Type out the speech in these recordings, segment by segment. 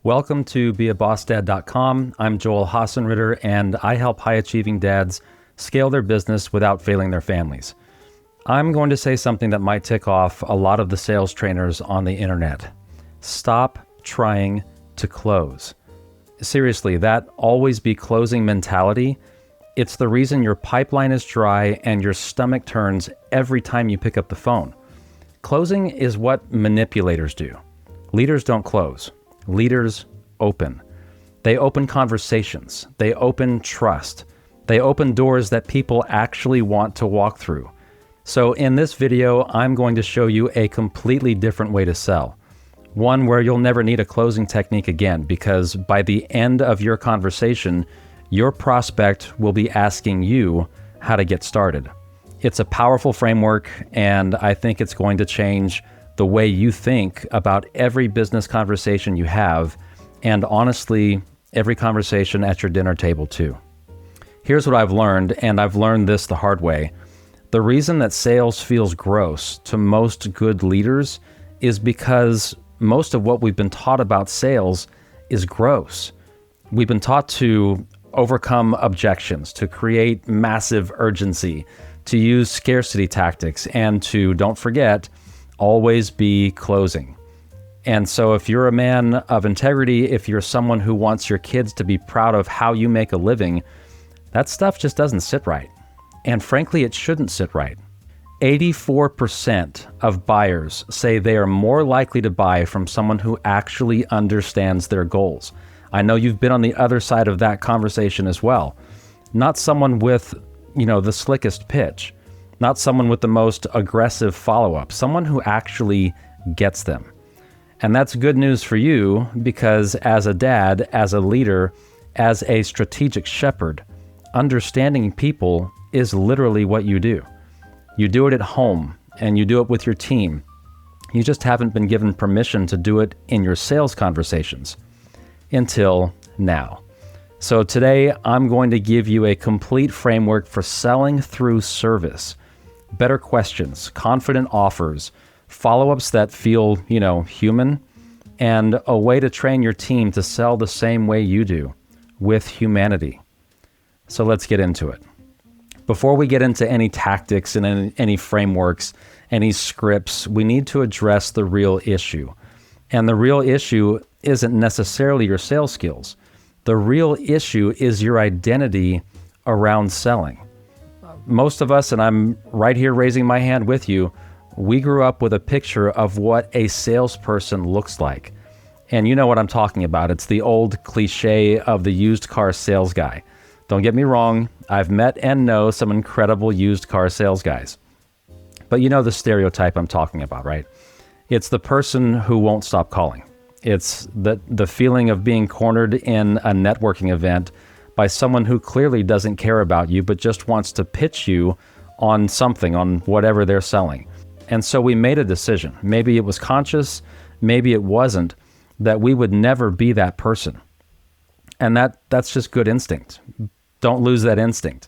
Welcome to BeABossDad.com. I'm Joel Haasenritter, and I help high-achieving dads scale their business without failing their families. I'm going to say something that might tick off a lot of the sales trainers on the internet. Stop trying to close. Seriously, that always be closing mentality, it's the reason your pipeline is dry and your stomach turns every time you pick up the phone. Closing is what manipulators do. Leaders don't close. Leaders open. They open conversations. They open trust. They open doors that people actually want to walk through. So in this video, I'm going to show you a completely different way to sell. One where you'll never need a closing technique again, because by the end of your conversation, your prospect will be asking you how to get started. It's a powerful framework, and I think it's going to change the way you think about every business conversation you have, and honestly, every conversation at your dinner table too. Here's what I've learned, and I've learned this the hard way. The reason that sales feels gross to most good leaders is because most of what we've been taught about sales is gross. We've been taught to overcome objections, to create massive urgency, to use scarcity tactics, and to, don't forget, always be closing. And so if you're a man of integrity, if you're someone who wants your kids to be proud of how you make a living, that stuff just doesn't sit right. And frankly, it shouldn't sit right. 84% of buyers say they are more likely to buy from someone who actually understands their goals. I know you've been on the other side of that conversation as well. Not someone with, the slickest pitch. Not someone with the most aggressive follow-up, someone who actually gets them. And that's good news for you, because as a dad, as a leader, as a strategic shepherd, understanding people is literally what you do. You do it at home, and you do it with your team. You just haven't been given permission to do it in your sales conversations until now. So today, I'm going to give you a complete framework for selling through service. Better questions, confident offers, follow-ups that feel, human, and a way to train your team to sell the same way you do, with humanity. So let's get into it. Before we get into any tactics and any frameworks, any scripts, we need to address the real issue. And the real issue isn't necessarily your sales skills. The real issue is your identity around selling. Most of us, and I'm right here raising my hand with you, we grew up with a picture of what a salesperson looks like. And you know what I'm talking about. It's the old cliche of the used car sales guy. Don't get me wrong, I've met and know some incredible used car sales guys. But you know the stereotype I'm talking about, right? It's the person who won't stop calling. It's the feeling of being cornered in a networking event by someone who clearly doesn't care about you, but just wants to pitch you on something, on whatever they're selling. And so we made a decision. Maybe it was conscious, maybe it wasn't, that we would never be that person. And that's just good instinct. Don't lose that instinct.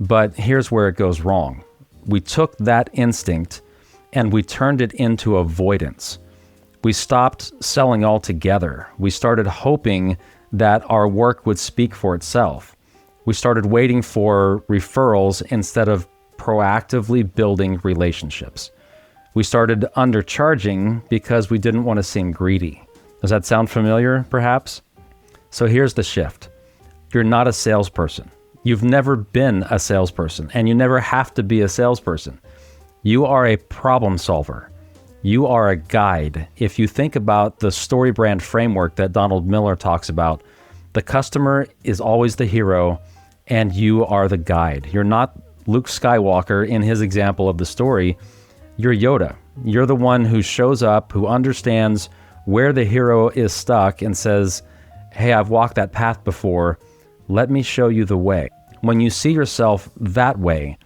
But here's where it goes wrong. We took that instinct and we turned it into avoidance. We stopped selling altogether. We started hoping that our work would speak for itself. We started waiting for referrals instead of proactively building relationships. We started undercharging because we didn't want to seem greedy. Does that sound familiar, perhaps? So here's the shift. You're not a salesperson. You've never been a salesperson, and you never have to be a salesperson. You are a problem solver. You are a guide. If you think about the story brand framework that Donald Miller talks about, the customer is always the hero and you are the guide. You're not Luke Skywalker in his example of the story. You're Yoda. You're the one who shows up, who understands where the hero is stuck and says, hey, I've walked that path before. Let me show you the way. When you see yourself that way,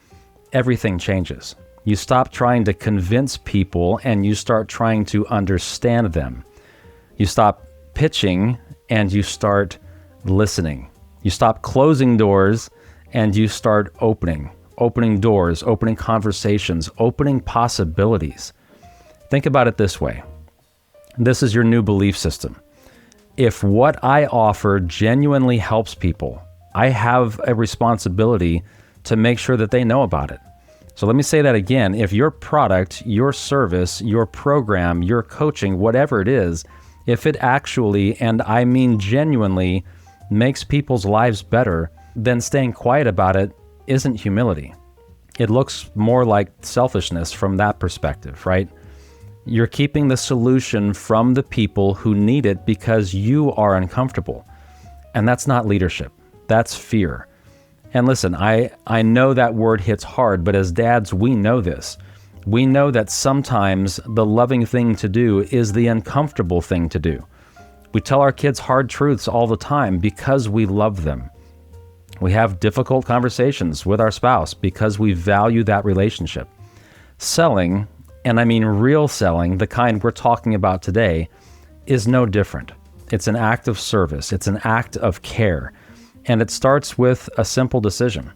everything changes. You stop trying to convince people and you start trying to understand them. You stop pitching and you start listening. You stop closing doors and you start opening doors, opening conversations, opening possibilities. Think about it this way. This is your new belief system. If what I offer genuinely helps people, I have a responsibility to make sure that they know about it. So let me say that again. If your product, your service, your program, your coaching, whatever it is, if it actually, and I mean genuinely, makes people's lives better, then staying quiet about it isn't humility. It looks more like selfishness from that perspective, right? You're keeping the solution from the people who need it because you are uncomfortable. And that's not leadership. That's fear. And listen, I know that word hits hard, but as dads, we know this. We know that sometimes the loving thing to do is the uncomfortable thing to do. We tell our kids hard truths all the time because we love them. We have difficult conversations with our spouse because we value that relationship. Selling, and I mean real selling, the kind we're talking about today, is no different. It's an act of service. It's an act of care. And it starts with a simple decision.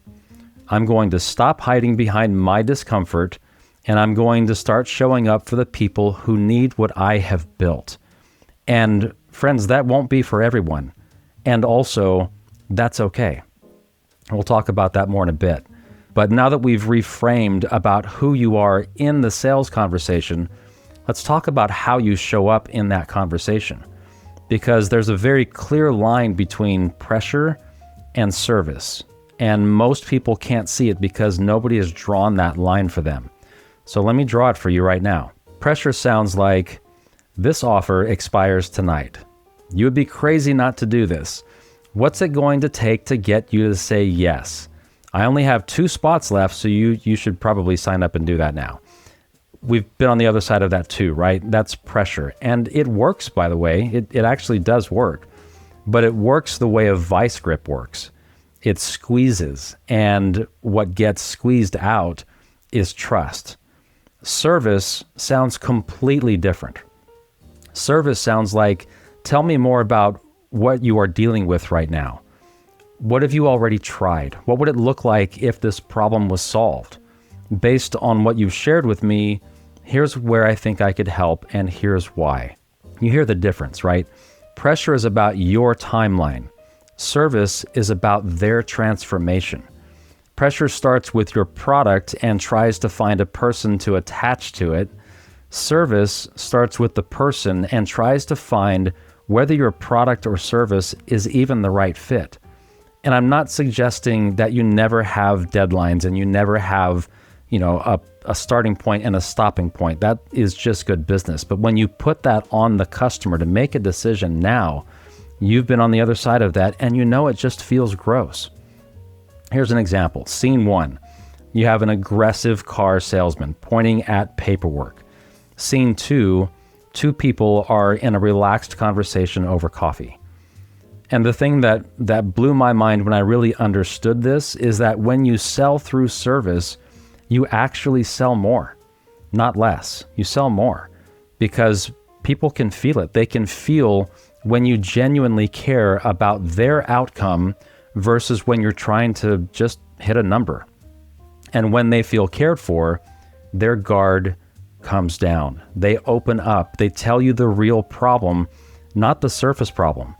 I'm going to stop hiding behind my discomfort, and I'm going to start showing up for the people who need what I have built. And friends, that won't be for everyone. And also, that's okay. We'll talk about that more in a bit. But now that we've reframed about who you are in the sales conversation, let's talk about how you show up in that conversation. Because there's a very clear line between pressure and service. And most people can't see it because nobody has drawn that line for them. So let me draw it for you right now. Pressure sounds like, this offer expires tonight. You would be crazy not to do this. What's it going to take to get you to say yes? I only have 2 spots left, so you should probably sign up and do that now. We've been on the other side of that too, right? That's pressure. And it works, by the way. It actually does work. But it works the way a vice grip works. It squeezes, and what gets squeezed out is trust. Service sounds completely different. Service sounds like, tell me more about what you are dealing with right now. What have you already tried? What would it look like if this problem was solved? Based on what you've shared with me, here's where I think I could help, and here's why. You hear the difference, right? Pressure is about your timeline. Service is about their transformation. Pressure starts with your product and tries to find a person to attach to it. Service starts with the person and tries to find whether your product or service is even the right fit. And I'm not suggesting that you never have deadlines and you never have, a starting point and a stopping point. That is just good business. But when you put that on the customer to make a decision now, you've been on the other side of that and it just feels gross. Here's an example. Scene 1. You have an aggressive car salesman pointing at paperwork. Scene 2, 2 people are in a relaxed conversation over coffee. And the thing that blew my mind when I really understood this is that when you sell through service, you actually sell more, not less. You sell more because people can feel it. They can feel when you genuinely care about their outcome versus when you're trying to just hit a number. And when they feel cared for, their guard comes down. They open up. They tell you the real problem, not the surface problem.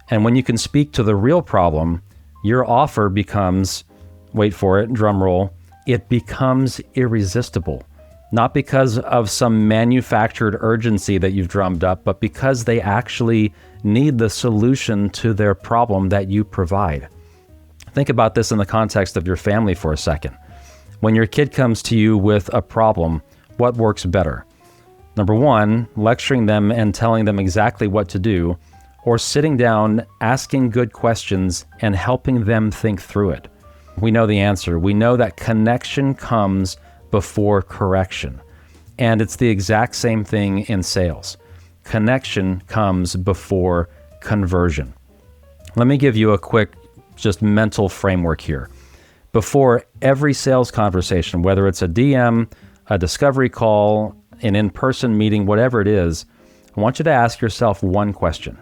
And when you can speak to the real problem, your offer becomes, wait for it, drum roll, it becomes irresistible. Not because of some manufactured urgency that you've drummed up, but because they actually need the solution to their problem that you provide. Think about this in the context of your family for a second. When your kid comes to you with a problem, what works better? Number 1, lecturing them and telling them exactly what to do, or sitting down, asking good questions, and helping them think through it. We know the answer. We know that connection comes before correction. And it's the exact same thing in sales. Connection comes before conversion. Let me give you a quick, just mental framework here. Before every sales conversation, whether it's a DM, a discovery call, an in-person meeting, whatever it is, I want you to ask yourself one question.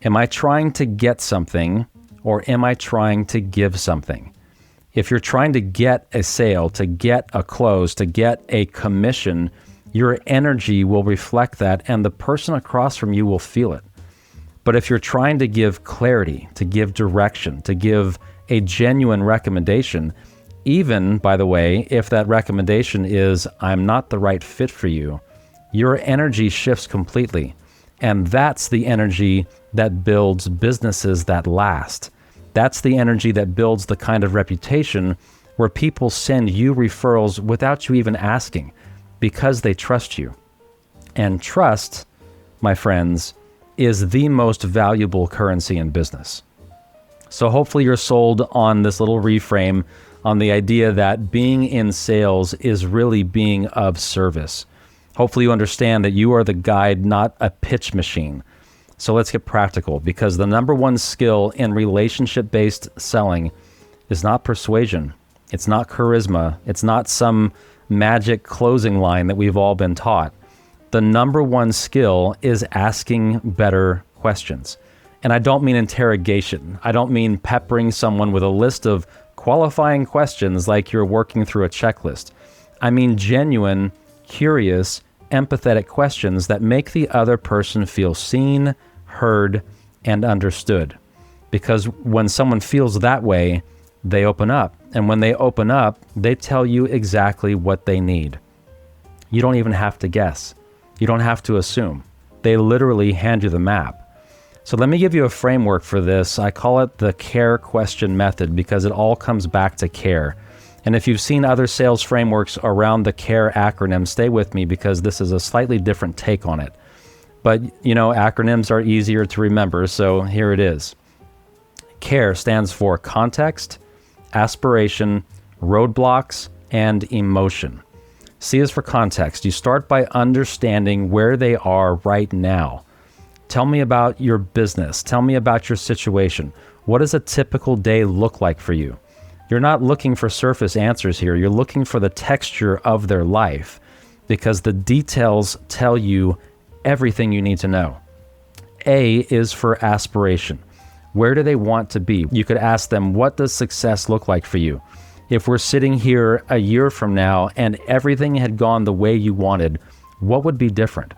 Am I trying to get something, or am I trying to give something? If you're trying to get a sale, to get a close, to get a commission, your energy will reflect that, and the person across from you will feel it. But if you're trying to give clarity, to give direction, to give a genuine recommendation, even, by the way, if that recommendation is, I'm not the right fit for you, your energy shifts completely. And that's the energy that builds businesses that last. That's the energy that builds the kind of reputation where people send you referrals without you even asking, because they trust you. And trust, my friends, is the most valuable currency in business. So hopefully you're sold on this little reframe on the idea that being in sales is really being of service. Hopefully you understand that you are the guide, not a pitch machine. So let's get practical, because the number one skill in relationship-based selling is not persuasion. It's not charisma. It's not some magic closing line that we've all been taught. The number one skill is asking better questions. And I don't mean interrogation. I don't mean peppering someone with a list of qualifying questions like you're working through a checklist. I mean genuine, curious, empathetic questions that make the other person feel seen, heard, and understood. Because when someone feels that way, they open up. And when they open up, they tell you exactly what they need. You don't even have to guess. You don't have to assume. They literally hand you the map. So let me give you a framework for this. I call it the C.A.R.E question method because it all comes back to care. And if you've seen other sales frameworks around the C.A.R.E acronym, stay with me because this is a slightly different take on it. But, you know, acronyms are easier to remember, so here it is. C.A.R.E stands for context, aspiration, roadblocks, and emotion. C is for context. You start by understanding where they are right now. Tell me about your business. Tell me about your situation. What does a typical day look like for you? You're not looking for surface answers here. You're looking for the texture of their life because the details tell you everything you need to know. A is for aspiration. Where do they want to be? You could ask them, what does success look like for you? If we're sitting here a year from now and everything had gone the way you wanted, what would be different?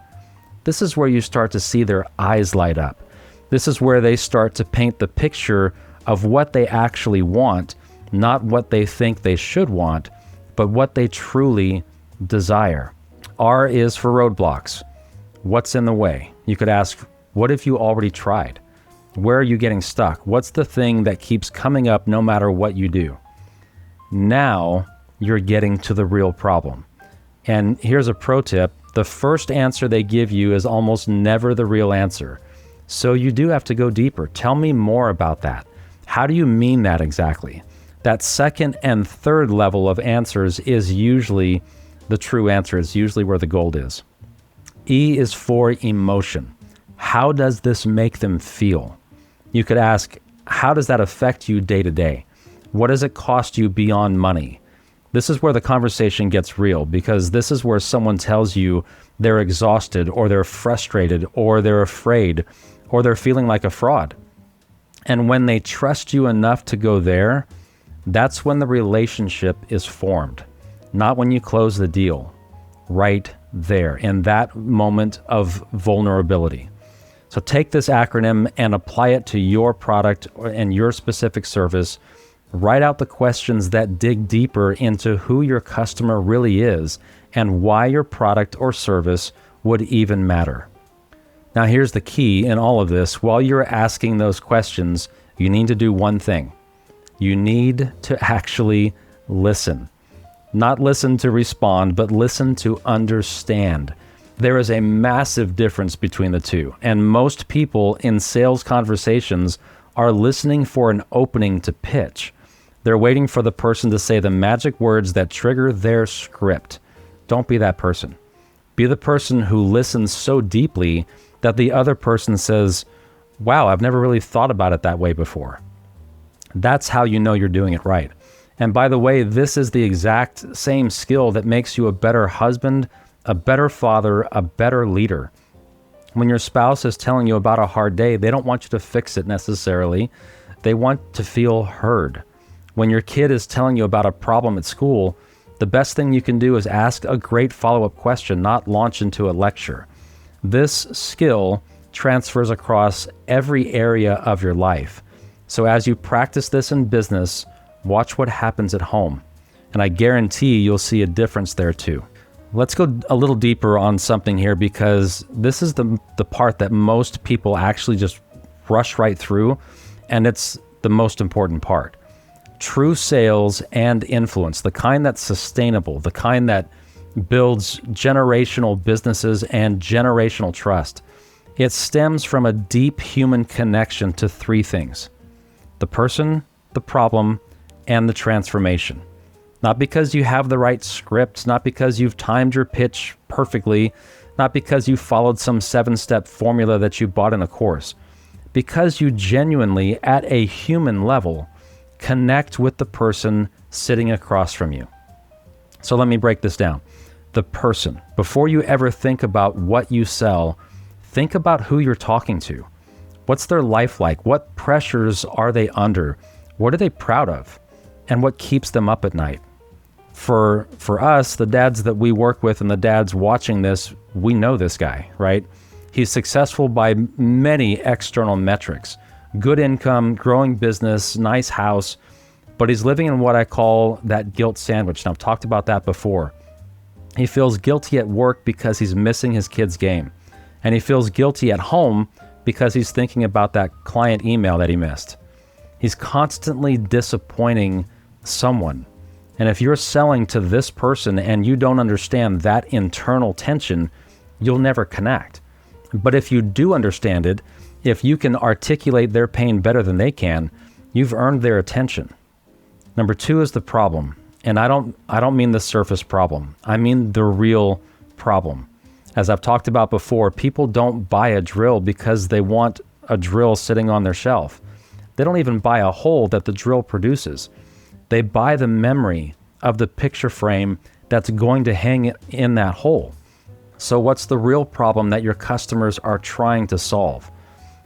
This is where you start to see their eyes light up. This is where they start to paint the picture of what they actually want, not what they think they should want, but what they truly desire. R is for roadblocks. What's in the way? You could ask, what have you already tried? Where are you getting stuck? What's the thing that keeps coming up no matter what you do? Now you're getting to the real problem. And here's a pro tip. The first answer they give you is almost never the real answer. So you do have to go deeper. Tell me more about that. How do you mean that exactly? That second and third level of answers is usually the true answer. It's usually where the gold is. E is for emotion. How does this make them feel? You could ask, how does that affect you day to day? What does it cost you beyond money? This is where the conversation gets real because this is where someone tells you they're exhausted or they're frustrated or they're afraid or they're feeling like a fraud. And when they trust you enough to go there, that's when the relationship is formed, not when you close the deal, right there in that moment of vulnerability. So take this acronym and apply it to your product and your specific service. Write out the questions that dig deeper into who your customer really is and why your product or service would even matter. Now here's the key in all of this. While you're asking those questions, you need to do one thing. You need to actually listen. Not listen to respond, but listen to understand. There is a massive difference between the two, and most people in sales conversations are listening for an opening to pitch. They're waiting for the person to say the magic words that trigger their script. Don't be that person. Be the person who listens so deeply that the other person says, wow, I've never really thought about it that way before. That's how you know you're doing it right. And by the way, this is the exact same skill that makes you a better husband, a better father, a better leader. When your spouse is telling you about a hard day, they don't want you to fix it necessarily. They want to feel heard. When your kid is telling you about a problem at school, the best thing you can do is ask a great follow-up question, not launch into a lecture. This skill transfers across every area of your life. So as you practice this in business, watch what happens at home. And I guarantee you'll see a difference there too. Let's go a little deeper on something here, because this is the part that most people actually just rush right through, and it's the most important part. True sales and influence, the kind that's sustainable, the kind that builds generational businesses and generational trust, it stems from a deep human connection to three things: the person, the problem, and the transformation. Not because you have the right script, not because you've timed your pitch perfectly, not because you followed some 7-step formula that you bought in a course. Because you genuinely, at a human level, connect with the person sitting across from you. So let me break this down. The person. Before you ever think about what you sell, think about who you're talking to. What's their life like? What pressures are they under? What are they proud of? And what keeps them up at night? For us, the dads that we work with and the dads watching this, we know this guy, right? He's successful by many external metrics. Good income, growing business, nice house, but he's living in what I call that guilt sandwich. Now, I've talked about that before. He feels guilty at work because he's missing his kid's game. And he feels guilty at home because he's thinking about that client email that he missed. He's constantly disappointing someone. And if you're selling to this person and you don't understand that internal tension, you'll never connect. But if you do understand it, if you can articulate their pain better than they can, you've earned their attention. Number 2 is the problem. And I don't mean the surface problem. I mean the real problem. As I've talked about before, people don't buy a drill because they want a drill sitting on their shelf. They don't even buy a hole that the drill produces. They buy the memory of the picture frame that's going to hang in that hole. So what's the real problem that your customers are trying to solve?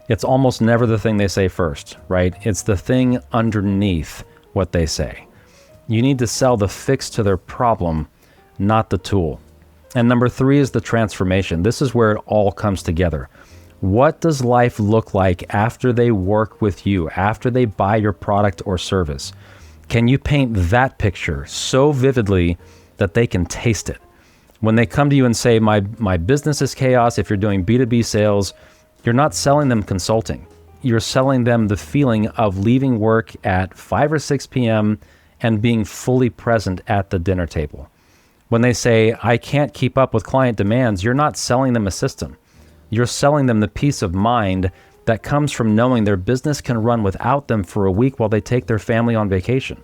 It's almost never the thing they say first, right? It's the thing underneath what they say. You need to sell the fix to their problem, not the tool. And number 3 is the transformation. This is where it all comes together. What does life look like after they work with you, after they buy your product or service? Can you paint that picture so vividly that they can taste it? When they come to you and say, my business is chaos, if you're doing B2B sales, you're not selling them consulting. You're selling them the feeling of leaving work at 5 or 6 p.m. and being fully present at the dinner table. When they say, I can't keep up with client demands, you're not selling them a system. You're selling them the peace of mind that comes from knowing their business can run without them for a week while they take their family on vacation.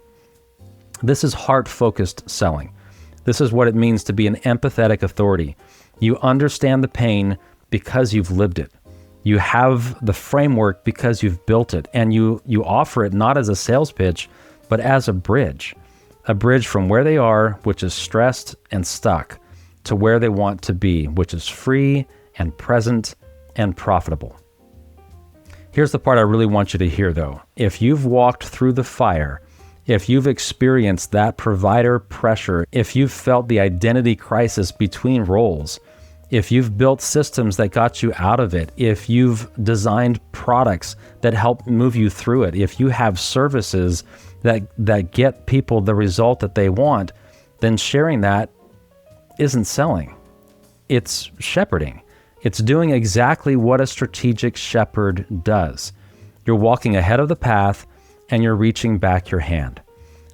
This is heart-focused selling. This is what it means to be an empathetic authority. You understand the pain because you've lived it. You have the framework because you've built it, and you offer it not as a sales pitch, but as a bridge from where they are, which is stressed and stuck, to where they want to be, which is free and present and profitable. Here's the part I really want you to hear though. If you've walked through the fire, if you've experienced that provider pressure, if you've felt the identity crisis between roles, if you've built systems that got you out of it, if you've designed products that help move you through it, if you have services that get people the result that they want, then sharing that isn't selling. It's shepherding. It's doing exactly what a strategic shepherd does. You're walking ahead of the path and you're reaching back your hand.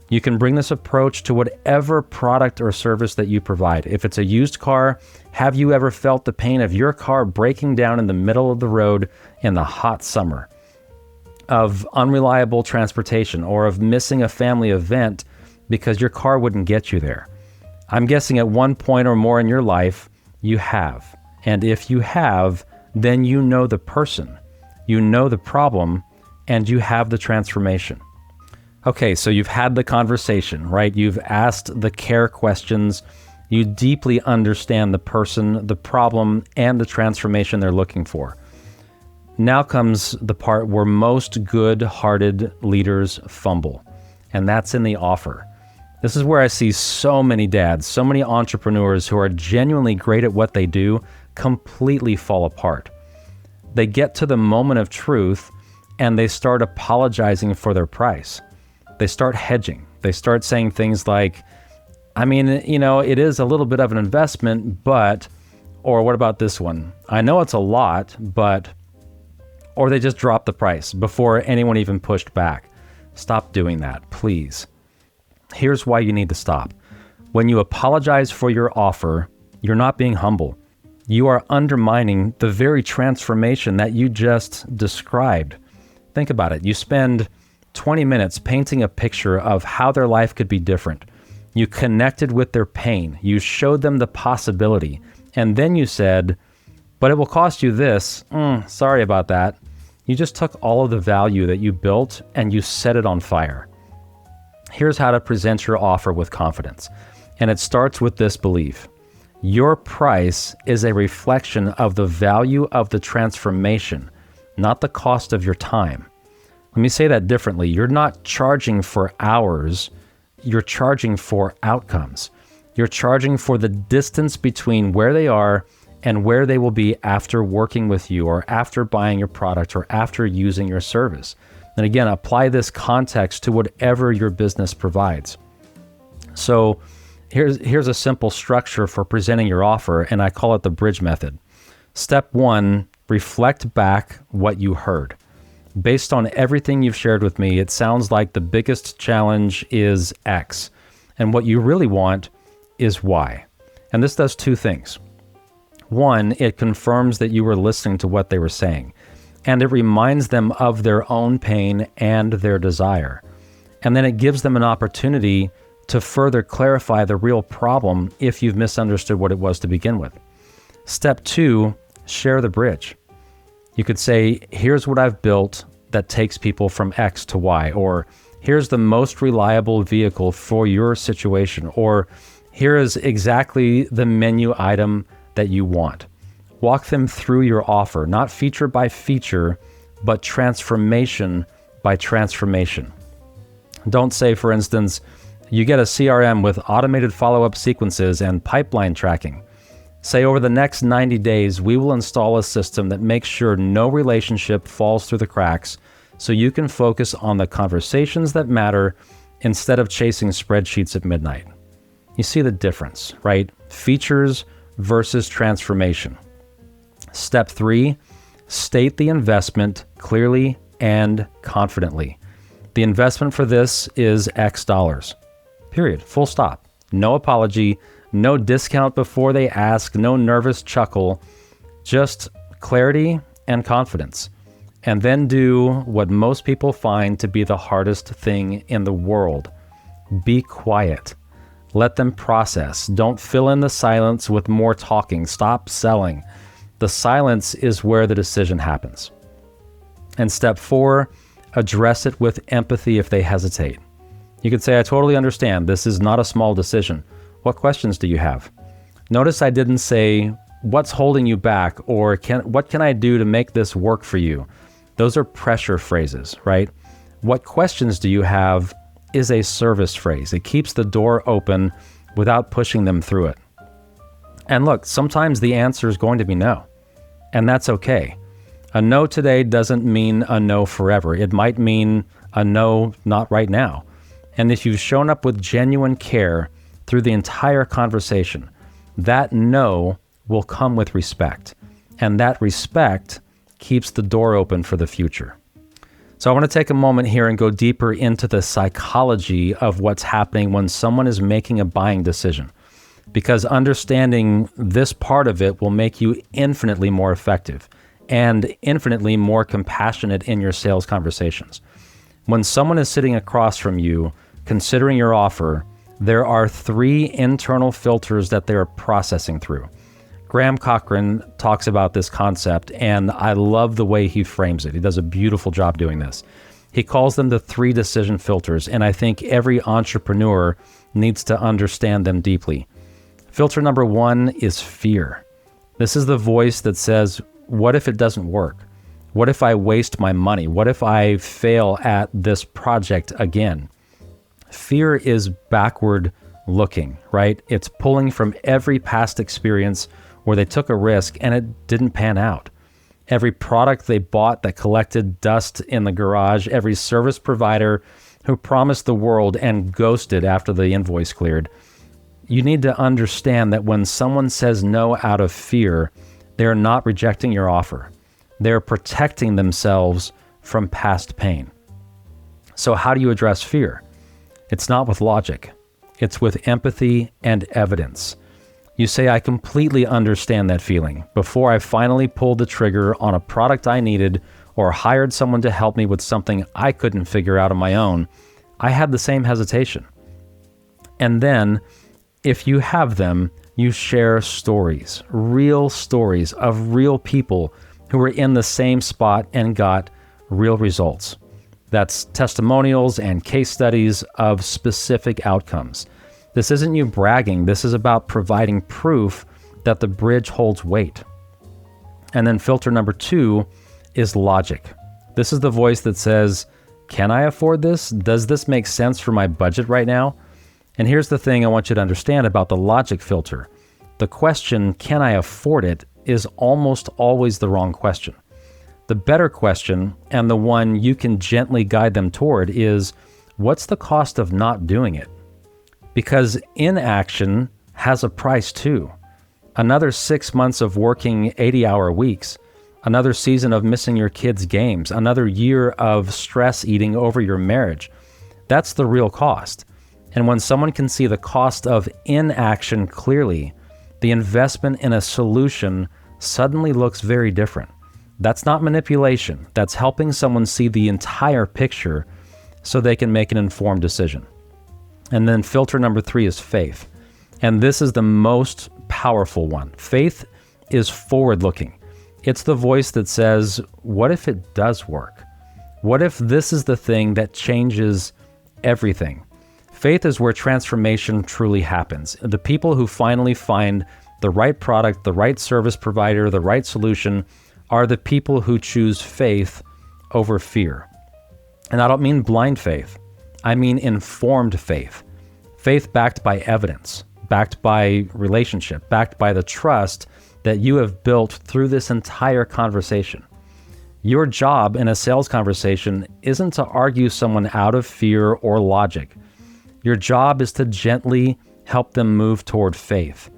You can bring this approach to whatever product or service that you provide. If it's a used car, have you ever felt the pain of your car breaking down in the middle of the road in the hot summer? Of unreliable transportation, or of missing a family event because your car wouldn't get you there? I'm guessing at one point or more in your life, you have. And if you have, then you know the person, you know the problem, and you have the transformation. Okay, so you've had the conversation, right? You've asked the C.A.R.E questions. You deeply understand the person, the problem, and the transformation they're looking for. Now comes the part where most good-hearted leaders fumble, and that's in the offer. This is where I see so many dads, so many entrepreneurs who are genuinely great at what they do completely fall apart. They get to the moment of truth and they start apologizing for their price. They start hedging. They start saying things like, I mean, it is a little bit of an investment, but, or what about this one? I know it's a lot, but, or they just drop the price before anyone even pushed back. Stop doing that, please. Here's why you need to stop. When you apologize for your offer, you're not being humble. You are undermining the very transformation that you just described. Think about it. You spend 20 minutes painting a picture of how their life could be different. You connected with their pain. You showed them the possibility. And then you said, but it will cost you this. Sorry about that. You just took all of the value that you built and you set it on fire. Here's how to present your offer with confidence. And it starts with this belief. Your price is a reflection of the value of the transformation, not the cost of your time. Let me say that differently. You're not charging for hours. You're charging for outcomes. You're charging for the distance between where they are and where they will be after working with you or after buying your product or after using your service. And again, apply this context to whatever your business provides. So here's a simple structure for presenting your offer, and I call it the bridge method. Step 1, reflect back what you heard. Based on everything you've shared with me, it sounds like the biggest challenge is X, and what you really want is Y. And this does two things. One, it confirms that you were listening to what they were saying, and it reminds them of their own pain and their desire. And then it gives them an opportunity to further clarify the real problem if you've misunderstood what it was to begin with. Step 2, share the bridge. You could say, here's what I've built that takes people from X to Y, or here's the most reliable vehicle for your situation, or here is exactly the menu item that you want. Walk them through your offer, not feature by feature, but transformation by transformation. Don't say, for instance, you get a CRM with automated follow-up sequences and pipeline tracking. Say, over the next 90 days, we will install a system that makes sure no relationship falls through the cracks so you can focus on the conversations that matter instead of chasing spreadsheets at midnight. You see the difference, right? Features versus transformation. Step 3, state the investment clearly and confidently. The investment for this is X dollars. Period. Full stop. No apology, no discount before they ask, no nervous chuckle, just clarity and confidence. And then do what most people find to be the hardest thing in the world. Be quiet. Let them process. Don't fill in the silence with more talking. Stop selling. The silence is where the decision happens. And step 4, address it with empathy if they hesitate. You could say, I totally understand. This is not a small decision. What questions do you have? Notice I didn't say, what's holding you back? Or what can I do to make this work for you? Those are pressure phrases, right? What questions do you have is a service phrase. It keeps the door open without pushing them through it. And look, sometimes the answer is going to be no, and that's okay. A no today doesn't mean a no forever. It might mean a no, not right now. And if you've shown up with genuine care through the entire conversation, that no will come with respect. And that respect keeps the door open for the future. So I want to take a moment here and go deeper into the psychology of what's happening when someone is making a buying decision, because understanding this part of it will make you infinitely more effective and infinitely more compassionate in your sales conversations. When someone is sitting across from you, considering your offer, there are 3 internal filters that they're processing through. Graham Cochran talks about this concept, and I love the way he frames it. He does a beautiful job doing this. He calls them the 3 decision filters, and I think every entrepreneur needs to understand them deeply. Filter number 1 is fear. This is the voice that says, what if it doesn't work? What if I waste my money? What if I fail at this project again? Fear is backward looking, right? It's pulling from every past experience where they took a risk and it didn't pan out. every product they bought that collected dust in the garage, every service provider who promised the world and ghosted after the invoice cleared. You need to understand that when someone says no out of fear, they're not rejecting your offer. They're protecting themselves from past pain. So how do you address fear? It's not with logic. It's with empathy and evidence. You say, I completely understand that feeling. Before I finally pulled the trigger on a product I needed or hired someone to help me with something I couldn't figure out on my own, I had the same hesitation. And then, if you have them, you share stories, real stories of real people who were in the same spot and got real results. That's testimonials and case studies of specific outcomes. This isn't you bragging. This is about providing proof that the bridge holds weight. And then filter number 2 is logic. This is the voice that says, can I afford this? Does this make sense for my budget right now? And here's the thing I want you to understand about the logic filter. The question, can I afford it, is almost always the wrong question. The better question, and the one you can gently guide them toward, is, what's the cost of not doing it? Because inaction has a price too. Another 6 months of working 80-hour weeks, another season of missing your kids' games, another year of stress eating over your marriage. That's the real cost. And when someone can see the cost of inaction clearly, the investment in a solution suddenly looks very different. That's not manipulation. That's helping someone see the entire picture so they can make an informed decision. And then filter number 3 is faith. And this is the most powerful one. Faith is forward-looking. It's the voice that says, what if it does work? What if this is the thing that changes everything? Faith is where transformation truly happens. The people who finally find the right product, the right service provider, the right solution are the people who choose faith over fear. And I don't mean blind faith. I mean informed faith. Faith backed by evidence, backed by relationship, backed by the trust that you have built through this entire conversation. Your job in a sales conversation isn't to argue someone out of fear or logic. Your job is to gently help them move toward faith.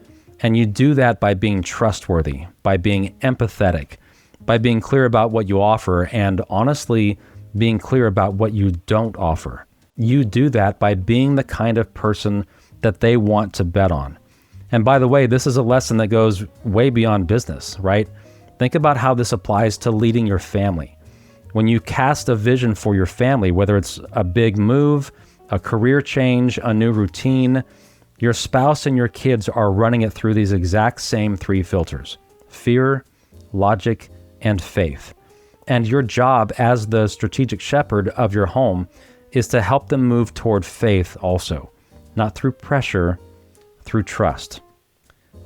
And you do that by being trustworthy, by being empathetic, by being clear about what you offer, and honestly, being clear about what you don't offer. You do that by being the kind of person that they want to bet on. And by the way, this is a lesson that goes way beyond business, right? Think about how this applies to leading your family. When you cast a vision for your family, whether it's a big move, a career change, a new routine, your spouse and your kids are running it through these exact same 3 filters: fear, logic, and faith. And your job as the strategic shepherd of your home is to help them move toward faith also, not through pressure, through trust.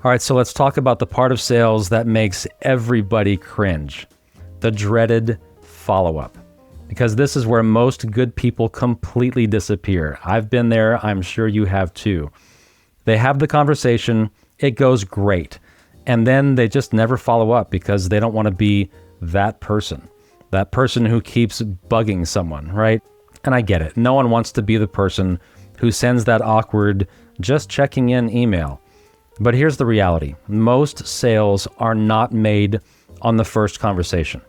All right, so let's talk about the part of sales that makes everybody cringe, the dreaded follow-up. Because this is where most good people completely disappear. I've been there, I'm sure you have too. They have the conversation, it goes great, and then they just never follow up because they don't want to be that person who keeps bugging someone, right? And I get it. No one wants to be the person who sends that awkward, just checking in email. But here's the reality. Most sales are not made on the first conversation.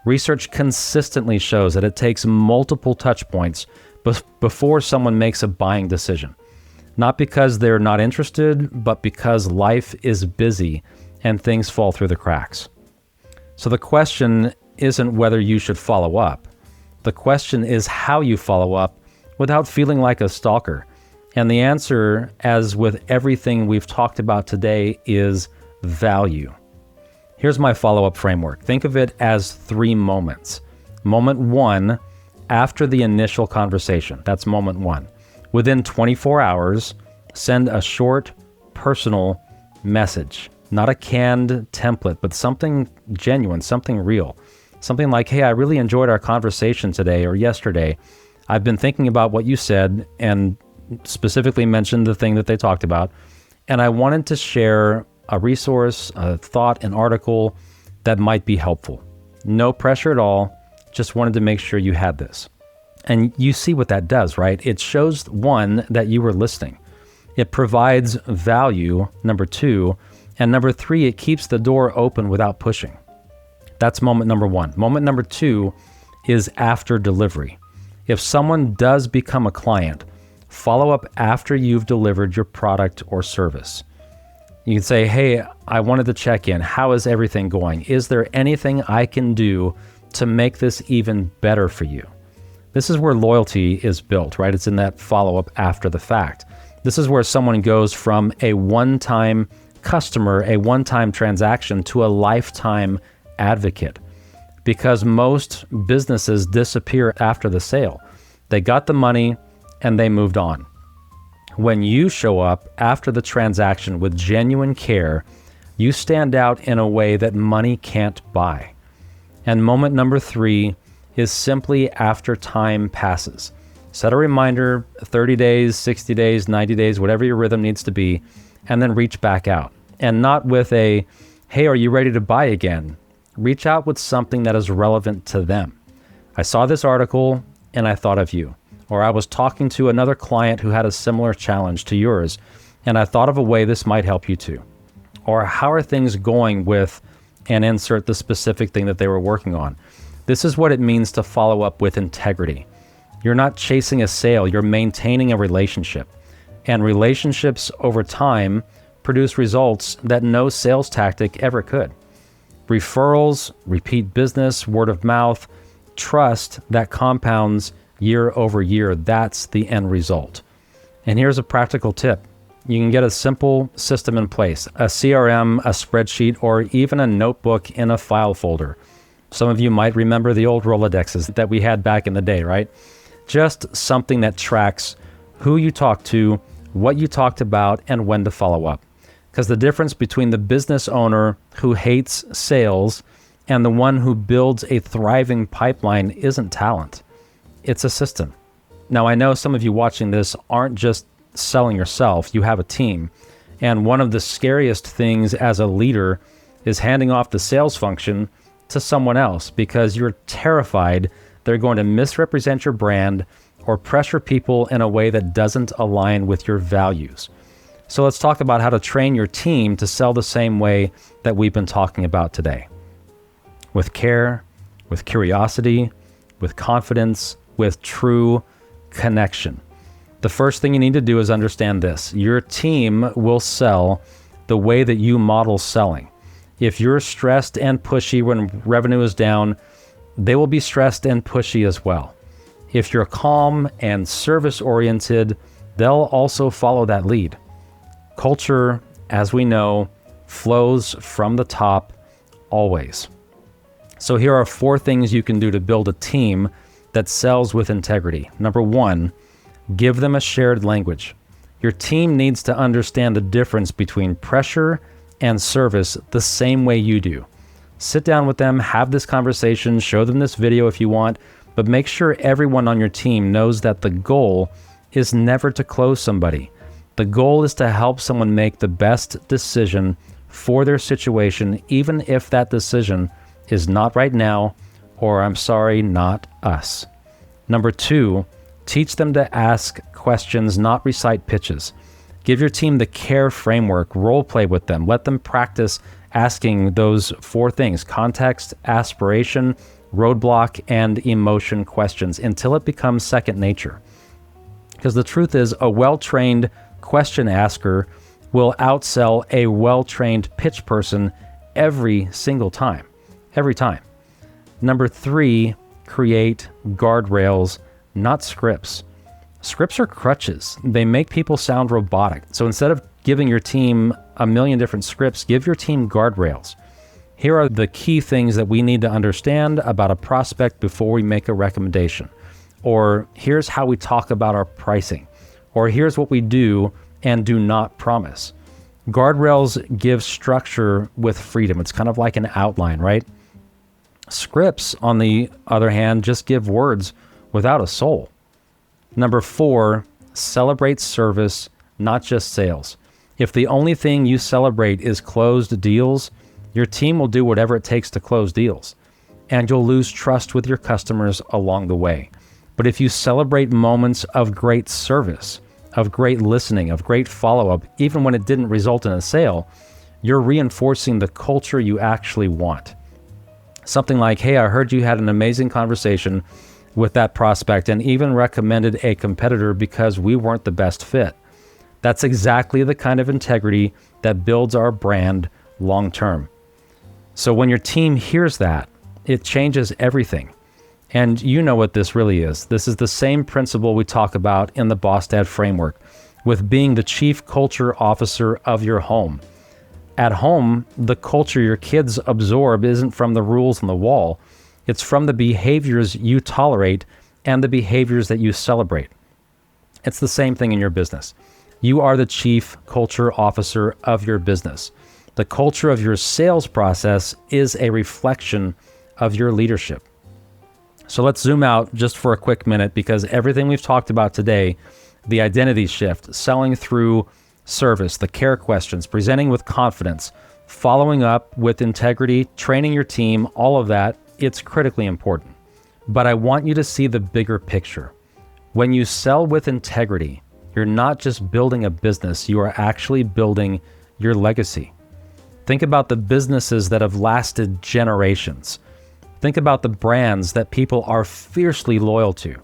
Research consistently shows that it takes multiple touch points before someone makes a buying decision. Not because they're not interested, but because life is busy and things fall through the cracks. So the question isn't whether you should follow up. The question is how you follow up without feeling like a stalker. And the answer, as with everything we've talked about today, is value. Here's my follow-up framework. Think of it as 3 moments. Moment 1, after the initial conversation. That's moment 1. Within 24 hours, send a short, personal message. Not a canned template, but something genuine, something real. Something like, hey, I really enjoyed our conversation today or yesterday. I've been thinking about what you said and specifically mentioned the thing that they talked about. And I wanted to share a resource, a thought, an article that might be helpful. No pressure at all. Just wanted to make sure you had this. And you see what that does, right? It shows, one, that you were listening. It provides value, number two. And number three, it keeps the door open without pushing. That's moment number one. Moment number two is after delivery. If someone does become a client, follow up after you've delivered your product or service. You can say, hey, I wanted to check in. How is everything going? Is there anything I can do to make this even better for you? This is where loyalty is built, right? It's in that follow-up after the fact. This is where someone goes from a one-time customer, a one-time transaction, to a lifetime advocate. Because most businesses disappear after the sale. They got the money and they moved on. When you show up after the transaction with genuine care, you stand out in a way that money can't buy. And moment number three is simply after time passes. Set a reminder, 30 days, 60 days, 90 days, whatever your rhythm needs to be, and then reach back out. And not with a, hey, are you ready to buy again? Reach out with something that is relevant to them. I saw this article and I thought of you. Or I was talking to another client who had a similar challenge to yours, and I thought of a way this might help you too. Or how are things going with, and insert the specific thing that they were working on. This is what it means to follow up with integrity. You're not chasing a sale, you're maintaining a relationship. And relationships over time produce results that no sales tactic ever could. Referrals, repeat business, word of mouth, trust that compounds year over year, that's the end result. And here's a practical tip. You can get a simple system in place, a CRM, a spreadsheet, or even a notebook in a file folder. Some of you might remember the old Rolodexes that we had back in the day, right? Just something that tracks who you talked to, what you talked about, and when to follow up. Because the difference between the business owner who hates sales and the one who builds a thriving pipeline isn't talent. It's a system. Now, I know some of you watching this aren't just selling yourself, you have a team. And one of the scariest things as a leader is handing off the sales function to someone else because you're terrified they're going to misrepresent your brand or pressure people in a way that doesn't align with your values. So let's talk about how to train your team to sell the same way that we've been talking about today. With care, with curiosity, with confidence, with true connection. The first thing you need to do is understand this. Your team will sell the way that you model selling. If you're stressed and pushy when revenue is down, they will be stressed and pushy as well. If you're calm and service-oriented, they'll also follow that lead. Culture, as we know, flows from the top always. So here are 4 things you can do to build a team that sells with integrity. Number 1, give them a shared language. Your team needs to understand the difference between pressure and service the same way you do. Sit down with them, have this conversation, show them this video if you want, but make sure everyone on your team knows that the goal is never to close somebody. The goal is to help someone make the best decision for their situation, even if that decision is not right now, or I'm sorry, not us. Number 2, teach them to ask questions, not recite pitches. Give your team the CARE framework, role play with them. Let them practice asking those 4 things: context, aspiration, roadblock, and emotion questions until it becomes second nature. Because the truth is, a well-trained question asker will outsell a well-trained pitch person every single time. Every time. Number 3, create guardrails, not scripts. Scripts are crutches. They make people sound robotic. So instead of giving your team a million different scripts, give your team guardrails. Here are the key things that we need to understand about a prospect before we make a recommendation. Or here's how we talk about our pricing. Or here's what we do and do not promise. Guardrails give structure with freedom. It's kind of like an outline, right? Scripts, on the other hand, just give words without a soul. Number 4, celebrate service, not just sales. If the only thing you celebrate is closed deals, your team will do whatever it takes to close deals. and you'll lose trust with your customers along the way. But if you celebrate moments of great service, of great listening, of great follow-up, even when it didn't result in a sale, you're reinforcing the culture you actually want. Something like, hey, I heard you had an amazing conversation with that prospect and even recommended a competitor because we weren't the best fit. That's exactly the kind of integrity that builds our brand long-term. So when your team hears that, it changes everything. And you know what this really is. This is the same principle we talk about in the Boss Dad framework with being the chief culture officer of your home. At home, the culture your kids absorb isn't from the rules on the wall. It's from the behaviors you tolerate and the behaviors that you celebrate. It's the same thing in your business. You are the chief culture officer of your business. The culture of your sales process is a reflection of your leadership. So let's zoom out just for a quick minute, because everything we've talked about today, the identity shift, selling through service, the care questions, presenting with confidence, following up with integrity, training your team, all of that, it's critically important. But I want you to see the bigger picture. When you sell with integrity, you're not just building a business, you are actually building your legacy. Think about the businesses that have lasted generations. Think about the brands that people are fiercely loyal to.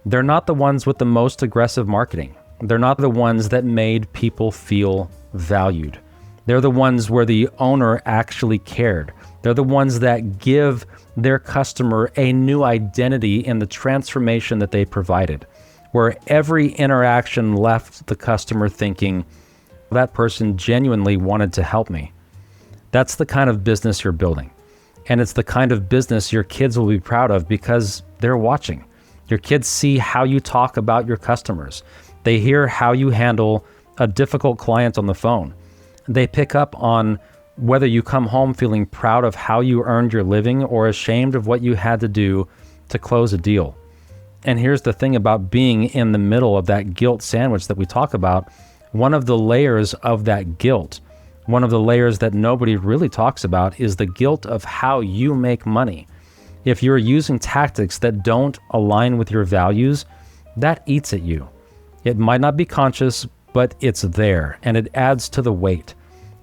They're not the ones with the most aggressive marketing. They're not the ones that made people feel valued. They're the ones where the owner actually cared. They're the ones that give their customer a new identity in the transformation that they provided, where every interaction left the customer thinking, that person genuinely wanted to help me. That's the kind of business you're building. And it's the kind of business your kids will be proud of because they're watching. Your kids see how you talk about your customers. They hear how you handle a difficult client on the phone. They pick up on whether you come home feeling proud of how you earned your living or ashamed of what you had to do to close a deal. And here's the thing about being in the middle of that guilt sandwich that we talk about. One of the layers of that guilt, one of the layers that nobody really talks about, is the guilt of how you make money. If you're using tactics that don't align with your values, that eats at you. It might not be conscious, but it's there, and it adds to the weight.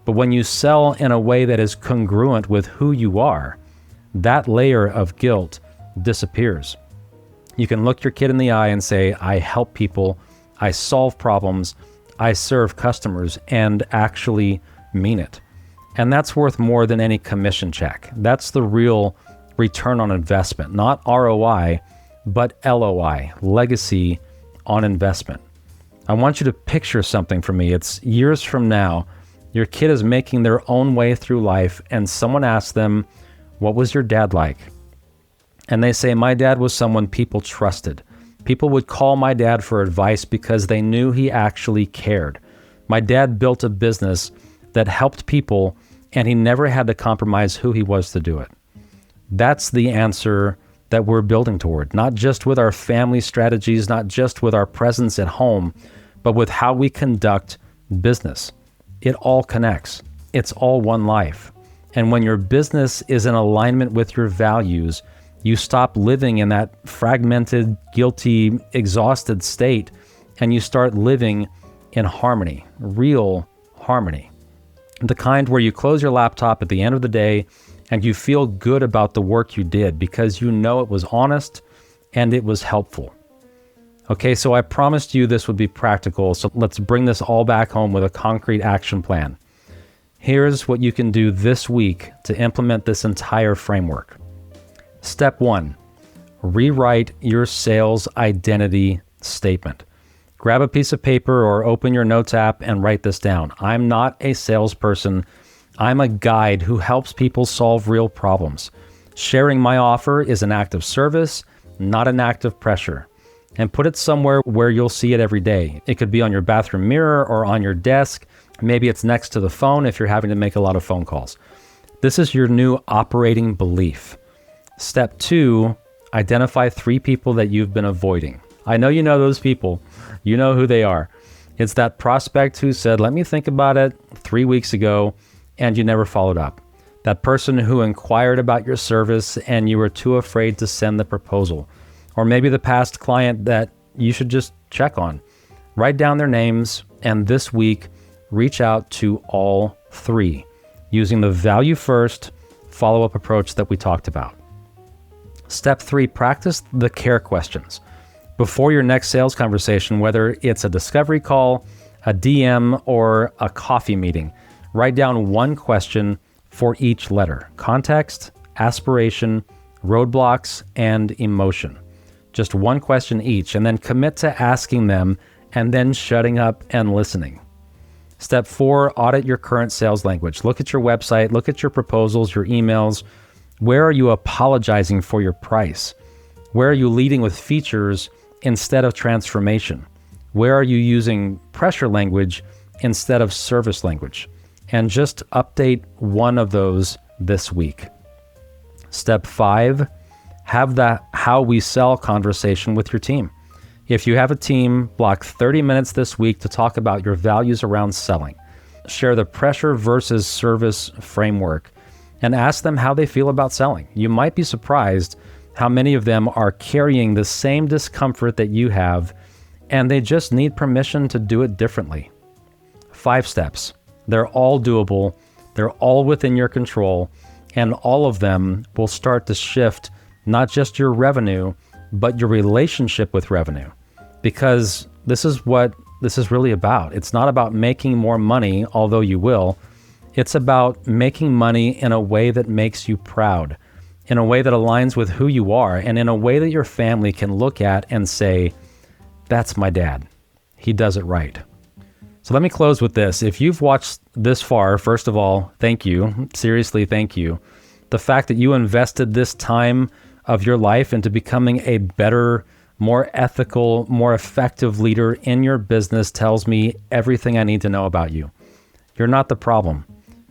But when you sell in a way that is congruent with who you are, that layer of guilt disappears. You can look your kid in the eye and say, I help people, I solve problems, I serve customers, and actually mean it. And that's worth more than any commission check. That's the real return on investment, not ROI, but LOI, legacy on investment. I want you to picture something for me. It's years from now, your kid is making their own way through life and someone asks them, what was your dad like? And they say, my dad was someone people trusted. People would call my dad for advice because they knew he actually cared. My dad built a business that helped people and he never had to compromise who he was to do it. That's the answer that we're building toward, not just with our family strategies, not just with our presence at home, but with how we conduct business. It all connects. It's all one life. And when your business is in alignment with your values, you stop living in that fragmented, guilty, exhausted state, and you start living in harmony, real harmony. The kind where you close your laptop at the end of the day and you feel good about the work you did because you know it was honest and it was helpful. Okay, so I promised you this would be practical, so let's bring this all back home with a concrete action plan. Here's what you can do this week to implement this entire framework. Step 1, rewrite your sales identity statement. Grab a piece of paper or open your notes app and write this down. I'm not a salesperson. I'm a guide who helps people solve real problems. Sharing my offer is an act of service, not an act of pressure. And put it somewhere where you'll see it every day. It could be on your bathroom mirror or on your desk. Maybe it's next to the phone if you're having to make a lot of phone calls. This is your new operating belief. Step 2, identify 3 people that you've been avoiding. I know you know those people. You know who they are. It's that prospect who said, let me think about it 3 weeks ago, and you never followed up. that person who inquired about your service and you were too afraid to send the proposal, or maybe the past client that you should just check on. Write down their names, and this week, reach out to all 3 using the value first follow-up approach that we talked about. Step 3, practice the C.A.R.E questions. Before your next sales conversation, whether it's a discovery call, a DM, or a coffee meeting, write down 1 question for each letter: context, aspiration, roadblocks, and emotion. Just 1 question each, and then commit to asking them and then shutting up and listening. Step 4, audit your current sales language. Look at your website, look at your proposals, your emails. Where are you apologizing for your price? Where are you leading with features instead of transformation? Where are you using pressure language instead of service language? And just update 1 of those this week. Step 5, have the how we sell conversation with your team. If you have a team, block 30 minutes this week to talk about your values around selling. Share the pressure versus service framework and ask them how they feel about selling. You might be surprised how many of them are carrying the same discomfort that you have, and they just need permission to do it differently. 5 steps. They're all doable. They're all within your control, and all of them will start to shift not just your revenue, but your relationship with revenue. Because this is what this is really about. It's not about making more money, although you will. It's about making money in a way that makes you proud, in a way that aligns with who you are, and in a way that your family can look at and say, that's my dad. He does it right. So let me close with this. If you've watched this far, first of all, thank you. Seriously, thank you. The fact that you invested this time of your life into becoming a better, more ethical, more effective leader in your business tells me everything I need to know about you. You're not the problem.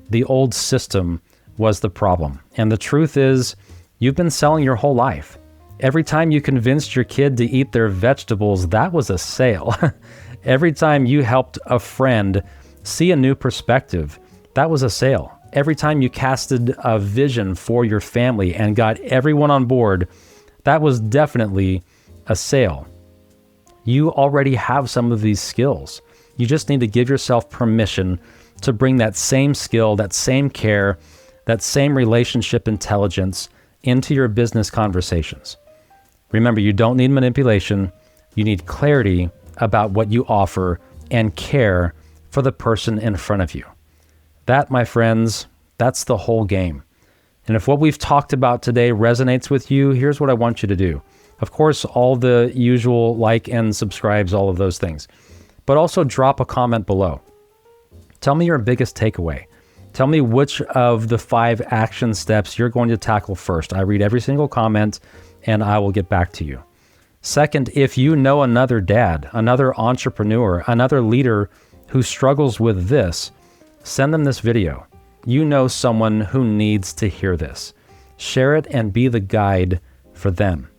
The old system was the problem. And the truth is, you've been selling your whole life. Every time you convinced your kid to eat their vegetables, that was a sale. Every time you helped a friend see a new perspective, that was a sale. Every time you casted a vision for your family and got everyone on board, that was definitely a sale. You already have some of these skills. You just need to give yourself permission to bring that same skill, that same care, that same relationship intelligence into your business conversations. Remember, you don't need manipulation. You need clarity about what you offer and care for the person in front of you. That, my friends, that's the whole game. And if what we've talked about today resonates with you, here's what I want you to do. Of course, all the usual like and subscribes, all of those things. But also drop a comment below. Tell me your biggest takeaway. Tell me which of the 5 action steps you're going to tackle first. I read every single comment and I will get back to you. Second, if you know another dad, another entrepreneur, another leader who struggles with this, send them this video. You know someone who needs to hear this. Share it and be the guide for them.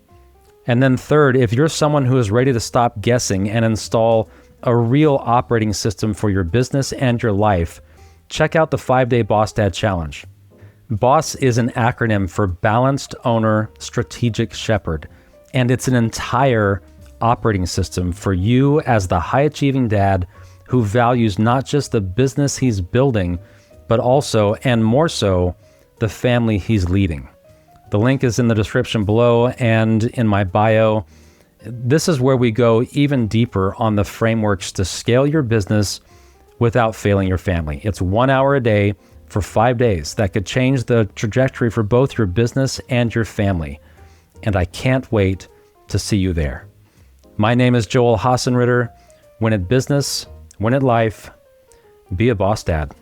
And then third, if you're someone who is ready to stop guessing and install a real operating system for your business and your life, check out the 5-Day Boss Dad Challenge. B.O.S.S is an acronym for Balanced Owner Strategic Shepherd, and it's an entire operating system for you as the high-achieving dad who values not just the business he's building, but also, and more so, the family he's leading. The link is in the description below and in my bio. This is where we go even deeper on the frameworks to scale your business without failing your family. It's 1 hour a day for 5 days that could change the trajectory for both your business and your family. And I can't wait to see you there. My name is Joel Haasenritter. Win at business, win at life, be a boss dad.